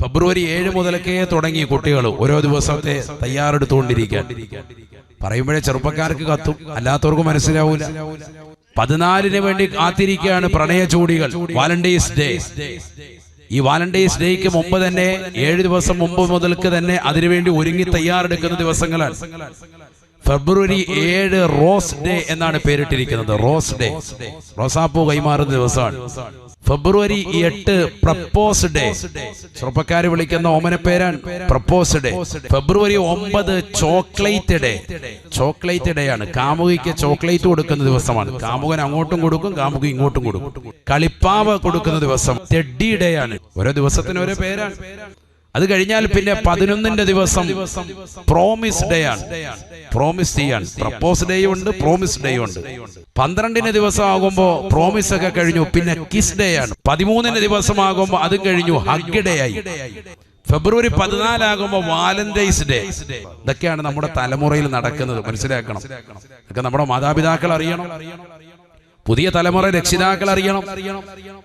ഫെബ്രുവരി 7 മുതലൊക്കെ തുടങ്ങി കുട്ടികൾ ഓരോ ദിവസത്തെ തയ്യാറെടുത്തുകൊണ്ടിരിക്കാൻ. പറയുമ്പോഴേ ചെറുപ്പക്കാർക്ക് കത്തും, അല്ലാത്തവർക്ക് മനസ്സിലാവൂല. 14 വേണ്ടി കാത്തിരിക്കുകയാണ് പ്രണയചൂടികൾ. Valentine's day. ഈ വാലന്റൈൻസ് ഡേക്ക് മുമ്പ് തന്നെ 7 ദിവസം മുമ്പ് മുതൽക്ക് തന്നെ അതിനുവേണ്ടി ഒരുങ്ങി തയ്യാറെടുക്കുന്ന ദിവസങ്ങളാണ്. ഫെബ്രുവരി 7 റോസ് ഡേ എന്നാണ് പേരിട്ടിരിക്കുന്നത്. റോസ് ഡേ, റോസാപ്പൂ കൈമാറുന്ന ദിവസമാണ്. ഫെബ്രുവരി 8 പ്രപ്പോസ് ഡേ, ചെറുപ്പക്കാര് വിളിക്കുന്ന ഓമന പേരാണ് പ്രപ്പോസ് ഡേ. ഫെബ്രുവരി 9 ചോക്ലേറ്റ് ഡേ. ചോക്ലേറ്റ് ഡേ ആണ്. കാമുകിക്ക് ചോക്ലേറ്റ് കൊടുക്കുന്ന ദിവസമാണ്. കാമുകൻ അങ്ങോട്ടും കൊടുക്കും, കാമുകി ഇങ്ങോട്ടും കൊടുക്കും. കളിപ്പാവ കൊടുക്കുന്ന ദിവസം ടെഡ്ഡി ഡേ ആണ്. ഓരോ ദിവസത്തിന് ഓരോ പേരാണ്. അത് കഴിഞ്ഞാൽ പിന്നെ 11 ദിവസം പ്രോമിസ് ഡേ ആണ്. പ്രോമിസ് ചെയ്യാൻ പ്രപ്പോസ് ഡേയും ഉണ്ട്, പ്രോമിസ് ഡേയും ഉണ്ട്. 12 ദിവസം ആകുമ്പോൾ പ്രോമിസ് ഒക്കെ കഴിഞ്ഞു, പിന്നെ കിസ് ഡേ ആണ്. 13 ദിവസമാകുമ്പോൾ അത് കഴിഞ്ഞു, ഹഗ് ഡേ ആയി. ഫെബ്രുവരി 14 ആകുമ്പോൾ വാലന്റൈൻസ് ഡേ. ഇതൊക്കെയാണ് നമ്മുടെ തലമുറയിൽ നടക്കുന്നത്. മനസ്സിലാക്കണം. ഇതൊക്കെ നമ്മുടെ മാതാപിതാക്കൾ അറിയണം, പുതിയ തലമുറ രക്ഷിതാക്കൾ അറിയണം.